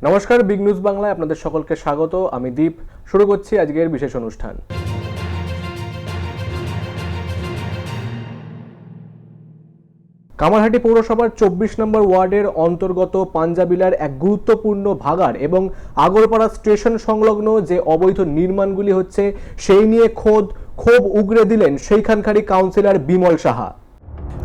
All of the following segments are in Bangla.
নমস্কার, বিগ নিউজ বাংলায় আপনাদের সকলকে স্বাগত। আমি দীপ। শুরু করছি আজকের বিশেষ অনুষ্ঠান। কামারহাটি পৌরসভার ২৪ নম্বর ওয়ার্ডের অন্তর্গত পাঞ্জাবিলার এক গুরুত্বপূর্ণ ভাগাড় এবং আগরপাড়া স্টেশন সংলগ্ন যে অবৈধ নির্মাণগুলি হচ্ছে সেই নিয়ে ক্ষোভ উগরে দিলেন সেইখানকারই কাউন্সিলর বিমল সাহা।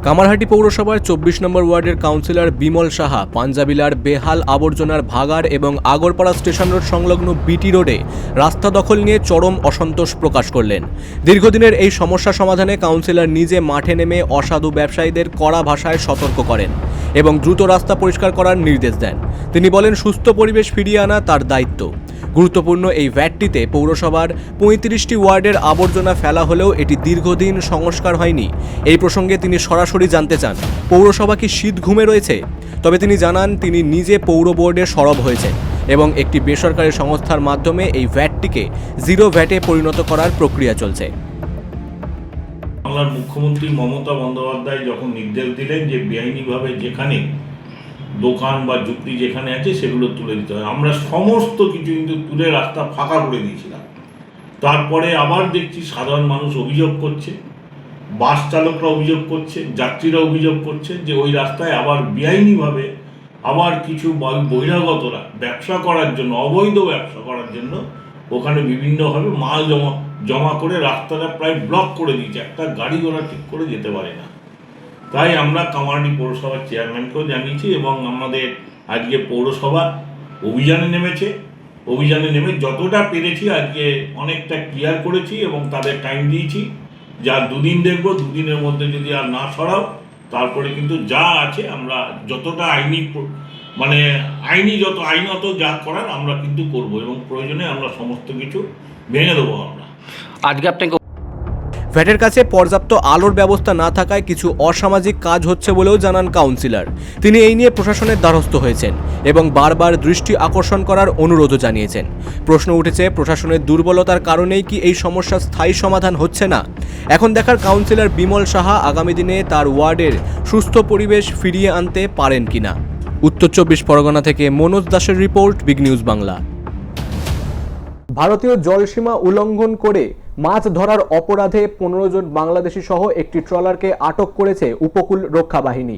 কামারহাটি পৌরসভার ২৪ নম্বর ওয়ার্ডের কাউন্সিলর বিমল সাহা পাঞ্জাবিলার বেহাল আবর্জনার ভাগাড় এবং আগরপাড়া স্টেশন রোড সংলগ্ন বিটি রোডে রাস্তা দখল নিয়ে চরম অসন্তোষ প্রকাশ করলেন। দীর্ঘদিনের এই সমস্যা সমাধানে কাউন্সিলর নিজে মাঠে নেমে অসাধু ব্যবসায়ীদের কড়া ভাষায় সতর্ক করেন এবং দ্রুত রাস্তা পরিষ্কার করার নির্দেশ দেন। তিনি বলেন, সুস্থ পরিবেশ ফিরিয়ে আনা তার দায়িত্ব। গুরুত্বপূর্ণ এই ভ্যাটটিতে পৌরসভার ৩৫টি ওয়ার্ডের আবর্জনা ফেলা হলেও এটি দীর্ঘদিন সংস্কার হয়নি। এই প্রসঙ্গে তিনি সরাসরি জানতে চান, পৌরসভা কি শীত ঘুমে রয়েছে? তবে তিনি জানান, তিনি নিজে পৌর বোর্ডে সরব হয়েছেন এবং একটি বেসরকারি সংস্থার মাধ্যমে এই ভ্যাটটিকে জিরো ভ্যাটে পরিণত করার প্রক্রিয়া চলছে। বাংলার মুখ্যমন্ত্রী মমতা বন্দ্যোপাধ্যায় যখন নির্দেশ দিলেন যে বেআইনিভাবে যেখানে দোকান বা ঝুপড়ি যেখানে আছে সেগুলো তুলে দিতে হয়, আমরা সমস্ত কিছু কিন্তু তুলে রাস্তা ফাঁকা করে দিয়েছিলাম। তারপরে আবার দেখছি সাধারণ মানুষ অভিযোগ করছে, বাস চালকরা অভিযোগ করছে, যাত্রীরা অভিযোগ করছে যে ওই রাস্তায় আবার বেআইনিভাবে আবার কিছু বহিরাগতরা ব্যবসা করার জন্য, অবৈধ ব্যবসা করার জন্য ওখানে বিভিন্নভাবে মাল জমা করে রাস্তাটা প্রায় ব্লক করে দিয়েছে, একটা গাড়ি ঘোড়া ঠিক করে যেতে পারে না। তাই আমরা কামারহাটি পৌরসভার চেয়ারম্যানকেও জানিয়েছি এবং আমাদের আজকে পৌরসভা অভিযানে নেমে যতটা পেরেছি আজকে অনেকটা ক্লিয়ার করেছি এবং তাদের টাইম দিয়েছি, যা দুদিন দেখবো, দুদিনের মধ্যে যদি আর না সরাও তারপরে কিন্তু যা আছে আমরা যতটা আইনত যা করার আমরা কিন্তু করব এবং প্রয়োজনে আমরা সমস্ত কিছু ভেঙে দেবো। আমরা আজকে আপনাকে ভ্যাটের কাছে পর্যাপ্ত আলোর ব্যবস্থা না থাকায় কিছু অসামাজিক কাজ হচ্ছে বলেও জানান কাউন্সিলর। তিনি এই নিয়ে প্রশাসনের দ্বারস্থ হয়েছেন এবং বারবার দৃষ্টি আকর্ষণ করার অনুরোধও জানিয়েছেন। প্রশ্ন উঠেছে, প্রশাসনের দুর্বলতার কারণেই কি এই সমস্যার স্থায়ী সমাধান হচ্ছে না? এখন দেখার কাউন্সিলর বিমল সাহা আগামী দিনে তার ওয়ার্ডের সুস্থ পরিবেশ ফিরিয়ে আনতে পারেন কিনা। উত্তর ২৪ পরগনা থেকে মনোজ দাসের রিপোর্ট, বিগ নিউজ বাংলা। ভারতীয় জলসীমা উল্লঙ্ঘন করে মাছ ধরার অপরাধে ১৫ জন বাংলাদেশি সহ একটি ট্রলারকে আটক করেছে উপকূল রক্ষা বাহিনী।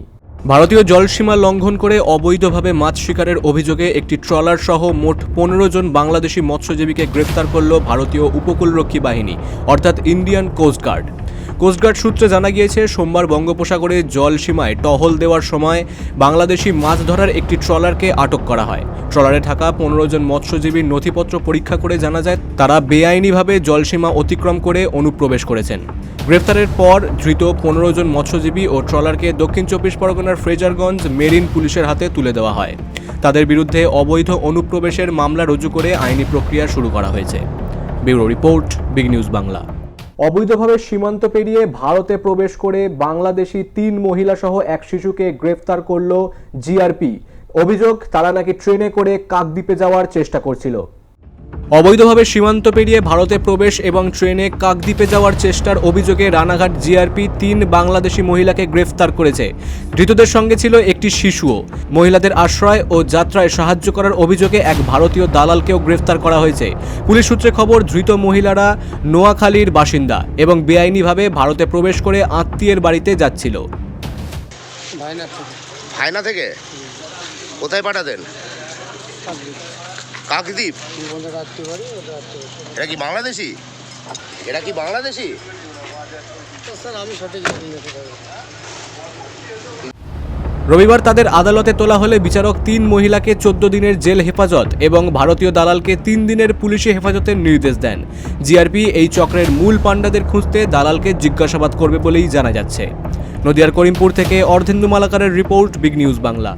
ভারতীয় জলসীমা লঙ্ঘন করে অবৈধভাবে মাছ শিকারের অভিযোগে একটি ট্রলার সহ মোট ১৫ জন বাংলাদেশি মৎস্যজীবীকে গ্রেফতার করল ভারতীয় উপকূলরক্ষী বাহিনী অর্থাৎ ইন্ডিয়ান কোস্টগার্ড। কোস্টগার্ড সূত্রে জানা গিয়েছে, সোমবার বঙ্গোপসাগরে জলসীমায় টহল দেওয়ার সময় বাংলাদেশি মাছ ধরার একটি ট্রলারকে আটক করা হয়। ট্রলারে থাকা ১৫ জন মৎস্যজীবীর নথিপত্র পরীক্ষা করে জানা যায় তারা বেআইনিভাবে জলসীমা অতিক্রম করে অনুপ্রবেশ করেছেন। গ্রেফতারের পর ধৃত ১৫ জন মৎস্যজীবী ও ট্রলারকে দক্ষিণ ২৪ পরগনার ফ্রেজারগঞ্জ মেরিন পুলিশের হাতে তুলে দেওয়া হয়। তাদের বিরুদ্ধে অবৈধ অনুপ্রবেশের মামলা রুজু করে আইনি প্রক্রিয়া শুরু করা হয়েছে। Bureau report, Big News Bangla. অবৈধভাবে সীমান্ত পেরিয়ে ভারতে প্রবেশ করে বাংলাদেশি ৩ মহিলা সহ এক শিশুকে গ্রেফতার করল জিআরপি। অভিযোগ, তারা নাকি ট্রেনে করে কাকদ্বীপে যাওয়ার চেষ্টা করছিল। অবৈধভাবে সীমান্ত পেরিয়ে ভারতে প্রবেশ এবং ট্রেনে কাকদ্বীপে যাওয়ার চেষ্টার অভিযোগে রানাঘাট জিআরপি ৩ বাংলাদেশি মহিলাকে গ্রেফতার করেছে। ধৃতদের সঙ্গে ছিল একটি শিশুও। মহিলাদের আশ্রয় ও যাত্রায় সাহায্য করার অভিযোগে এক ভারতীয় দালালকেও গ্রেফতার করা হয়েছে। পুলিশ সূত্রে খবর, ধৃত মহিলারা নোয়াখালীর বাসিন্দা এবং বেআইনিভাবে ভারতে প্রবেশ করে আত্মীয়ের বাড়িতে যাচ্ছিল। ভায়না থেকে কোথায় পাঠাতেন? কাকদ্বীপ। এরা কি বাংলাদেশি? রবিবার তাদের আদালতে তোলা হলে বিচারক ৩ মহিলাকে ১৪ দিনের জেল হেফাজত এবং ভারতীয় দালালকে ৩ দিনের পুলিশি হেফাজতের নির্দেশ দেন। জিআরপি এই চক্রের মূল পাণ্ডাদের খুঁজতে দালালকে জিজ্ঞাসাবাদ করবে বলেই জানা যাচ্ছে। নদিয়ার করিমপুর থেকে অর্ধেন্দু মালাকারের রিপোর্ট, বিগ নিউজ বাংলা।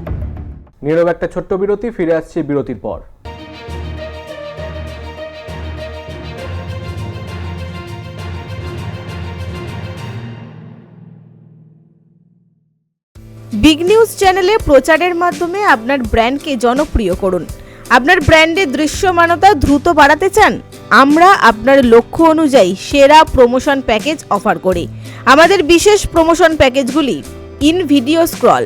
নীরব একটা ছোট্ট বিরতি, ফিরে আসছে বিরতির পর। বিগ নিউজ চ্যানেলে প্রচারের মাধ্যমে আপনার ব্র্যান্ডকে জনপ্রিয় করুন। আপনার ব্র্যান্ডের দৃশ্যমানতা দ্রুত বাড়াতে চান? আমরা আপনার লক্ষ্য অনুযায়ী সেরা প্রমোশন প্যাকেজ অফার করি। আমাদের বিশেষ প্রমোশন প্যাকেজগুলি: in video scroll,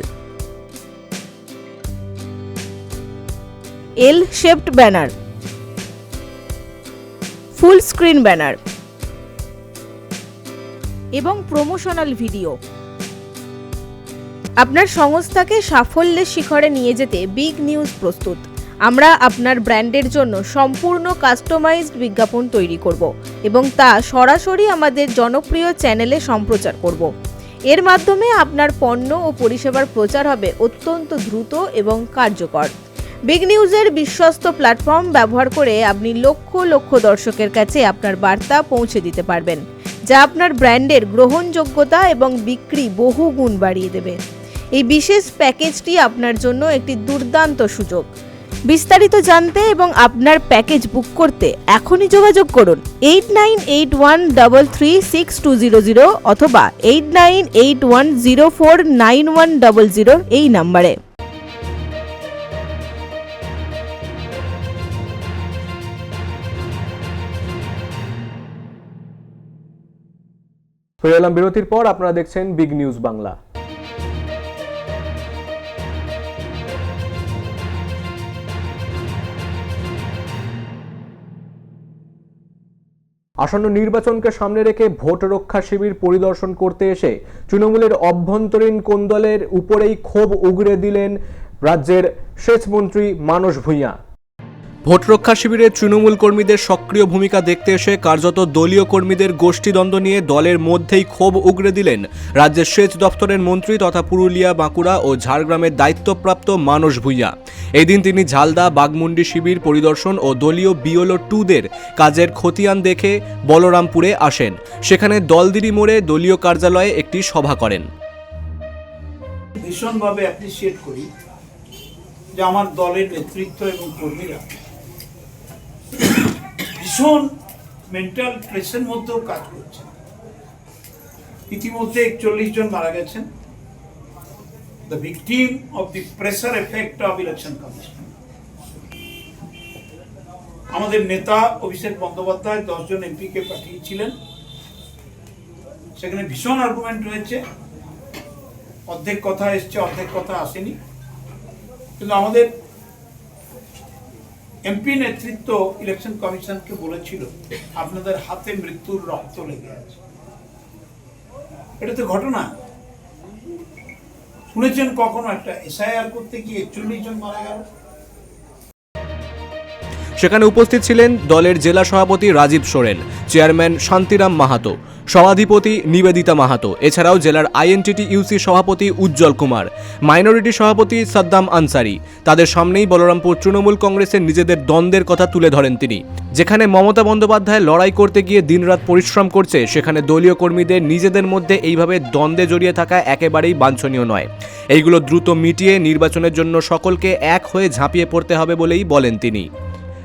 L shaped banner, full screen banner এবং প্রমোশনাল ভিডিও। আপনার সংস্থাকে সাফল্যের শিখরে নিয়ে যেতে বিগ নিউজ প্রস্তুত। আমরা আপনার ব্র্যান্ডের জন্য সম্পূর্ণ কাস্টমাইজড বিজ্ঞাপন তৈরি করব এবং তা সরাসরি আমাদের জনপ্রিয় চ্যানেলে সম্প্রচার করব। এর মাধ্যমে আপনার পণ্য ও পরিষেবার প্রচার হবে অত্যন্ত দ্রুত এবং কার্যকর। বিগ নিউজের বিশ্বস্ত প্ল্যাটফর্ম ব্যবহার করে আপনি লক্ষ লক্ষ দর্শকের কাছে আপনার বার্তা পৌঁছে দিতে পারবেন, যা আপনার ব্র্যান্ডের গ্রহণযোগ্যতা এবং বিক্রি বহু গুণ বাড়িয়ে দেবে। এই বিশেষ প্যাকেজটি আপনার জন্য একটি দুর্দান্ত সুযোগ। বিস্তারিত জানতে এবং আপনার প্যাকেজ বুক করতে এখনই যোগাযোগ করুন 8981336200 অথবা 8981049100 এই নম্বরে। ফিরে এলাম বিরতির পর। আপনারা দেখছেন বিগ নিউজ বাংলা। আসন্ন নির্বাচনকে সামনে রেখে ভোট রক্ষা শিবির পরিদর্শন করতে এসে তৃণমূলের অভ্যন্তরীণ কোন্দলের উপরেই ক্ষোভ উগরে দিলেন রাজ্যের সেচমন্ত্রী মানস ভূঁইয়া। ভোট রক্ষা শিবিরে তৃণমূল কর্মীদের সক্রিয় ভূমিকা দেখতে এসে কার্যত দলীয় কর্মীদের গোষ্ঠীদ্বন্দ্ব নিয়ে দলের মধ্যেই ক্ষোভ উগরে দিলেন রাজ্যের সেচ দপ্তরের মন্ত্রী তথা পুরুলিয়া, বাঁকুড়া ও ঝাড়গ্রামের দায়িত্বপ্রাপ্ত মানস ভূঁইয়া। এই দিন তিনি ঝালদা বাগমুন্ডি শিবির পরিদর্শন ও দলীয় বিওলো 2দের কাজের খতিয়ান দেখে বলরামপুরে আসেন। সেখানে দলদিরি মোড়ে দলীয় কার্যালয়ে একটি সভা করেন। ভীষণভাবে অ্যাপ্রিসিয়েট করি যে আমার দলের নেতৃত্ব এবং কর্মীরা ভীষণ মেন্টাল প্রেসের মধ্যেও কাজ করছেন। ইতিমধ্যে 41 জন মারা গেছেন, the victim of the pressure effect of election commission. আমাদের নেতা অভিষেক বন্দ্যোপাধ্যায় 10 জন এমপিকে পাঠিয়েছিলেন, সেখানে ভীষণ আর্গুমেন্ট হয়েছে, অর্ধেক কথা এসছে, অর্ধেক কথা আসেনি। কিন্তু আমাদের এমপি নেতৃত্ব ইলেকশন কমিশনকে বলেছিল আপনাদের হাতে মৃত্যুর রক্ত লেগে আছে। এটা তো ঘটনা। শুনেছেন কখনো একটা এসআইআর করতে গিয়ে 41 জন মারা গেল? সেখানে উপস্থিত ছিলেন দলের জেলা সভাপতি রাজীব সোরেন, চেয়ারম্যান শান্তিরাম মাহাতো, সভাধিপতি নিবেদিতা মাহাতো, এছাড়াও জেলার আইএনটিটি ইউসি সভাপতি উজ্জ্বল কুমার, মাইনরিটি সভাপতি সাদ্দাম আনসারি। তাদের সামনেই বলরামপুর তৃণমূল কংগ্রেসের নিজেদের দ্বন্দ্বের কথা তুলে ধরেন তিনি। যেখানে মমতা বন্দ্যোপাধ্যায় লড়াই করতে গিয়ে দিনরাত পরিশ্রম করছে, সেখানে দলীয় কর্মীদের নিজেদের মধ্যে এইভাবে দ্বন্দ্বে জড়িয়ে থাকা একেবারেই বাঞ্ছনীয় নয়। এইগুলো দ্রুত মিটিয়ে নির্বাচনের জন্য সকলকে এক হয়ে ঝাঁপিয়ে পড়তে হবে বলেই বলেন তিনি।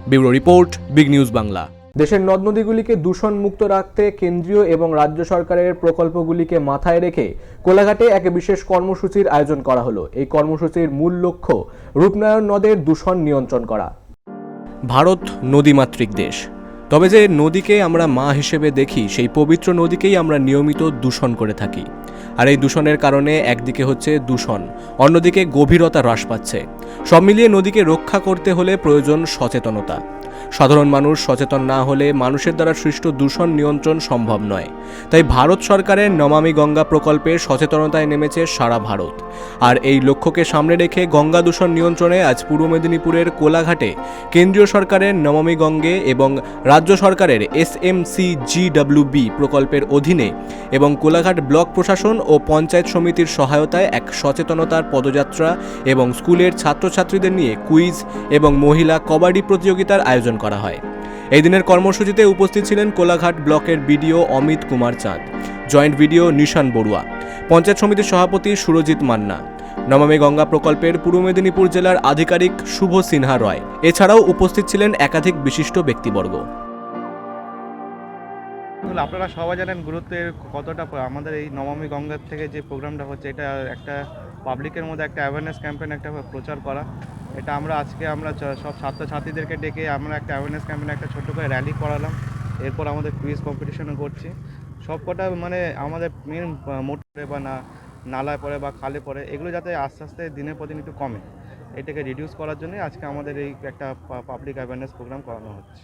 Bureau report, Big News Bangla. দেশের নদ নদীগুলিকে দূষণ মুক্ত রাখতে কেন্দ্রীয় এবং রাজ্য সরকারের প্রকল্পগুলিকে মাথায় রেখে কোলাঘাটে এক বিশেষ কর্মসূচির আয়োজন করা হলো। এই কর্মসূচির মূল লক্ষ্য রূপনারায়ণ নদের দূষণ নিয়ন্ত্রণ করা। ভারত নদীমাতৃক দেশ, তবে যে নদীকে আমরা মা হিসেবে দেখি, সেই পবিত্র নদীকেই আমরা নিয়মিত দূষণ করে থাকি। আর এই দূষণের কারণে একদিকে হচ্ছে দূষণ, অন্যদিকে গভীরতা হ্রাস পাচ্ছে। সব মিলিয়ে নদীকে রক্ষা করতে হলে প্রয়োজন সচেতনতা। সাধারণ মানুষ সচেতন না হলে মানুষের দ্বারা সৃষ্ট দূষণ নিয়ন্ত্রণ সম্ভব নয়। তাই ভারত সরকারের নমামি গঙ্গা প্রকল্পে সচেতনতায় নেমেছে সারা ভারত। আর এই লক্ষ্যকে সামনে রেখে গঙ্গা দূষণ নিয়ন্ত্রণে আজ পূর্ব মেদিনীপুরের কোলাঘাটে কেন্দ্রীয় সরকারের নমামি গঙ্গে এবং রাজ্য সরকারের SMCGWB প্রকল্পের অধীনে এবং কোলাঘাট ব্লক প্রশাসন ও পঞ্চায়েত সমিতির সহায়তায় এক সচেতনতার পদযাত্রা এবং স্কুলের ছাত্রছাত্রীদের নিয়ে কুইজ এবং মহিলা কবাডি প্রতিযোগিতার আয়োজন করা হয়। এই দিনের কর্মসূচিতে উপস্থিত ছিলেন কোলাঘাট ব্লকের বিডিও অমিত কুমার চাঁদ, জয়েন্ট বিডিও নিশান বড়ুয়া, পঞ্চায়েত সমিতির সভাপতি সুরজিৎ মান্না, নমামি গঙ্গা প্রকল্পের পূর্ব মেদিনীপুর জেলার আধিকারিক শুভ সিনহা রয়। এছাড়াও উপস্থিত ছিলেন একাধিক বিশিষ্ট ব্যক্তিবর্গ। আপনারা সবাই জানেন গুরুত্বের কতটা আমাদের এই নমামি গঙ্গার থেকে যে প্রোগ্রামটা হচ্ছে, এটা একটা পাবলিকের মধ্যে একটা অ্যাওয়ারনেস ক্যাম্পেইন, একটা প্রচার করা। এটা আজকে আমরা সব ছাত্রছাত্রীদেরকে ডেকে আমরা একটা অ্যাওয়ারনেস ক্যাম্পেইন, একটা ছোট্ট করে র্যালি করালাম। এরপর আমাদের কুইজ কম্পিটিশনও করছি। সবকটা মানে আমাদের মেন মোটরে বা নালায় পড়ে বা খালে পড়ে, এগুলো যাতে আস্তে আস্তে দিনের পর দিন একটু কমে। এটাকে রিডিউস করার জন্য আজকে আমাদের এই একটা পাবলিক অ্যাওয়ারনেস প্রোগ্রাম করানো হচ্ছে।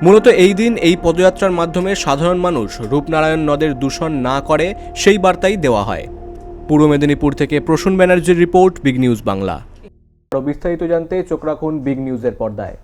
মূলত এই দিন এই পদযাত্রার মাধ্যমে সাধারণ মানুষ রূপনারায়ণ নদের দূষণ না করে সেই বার্তাই দেওয়া হয়। পূর্ব মেদিনীপুর থেকে প্রসূন ব্যানার্জির রিপোর্ট, বিগ নিউজ বাংলা। আরও বিস্তারিত জানতে চোখ রাখুন বিগ নিউজের পর্দায়।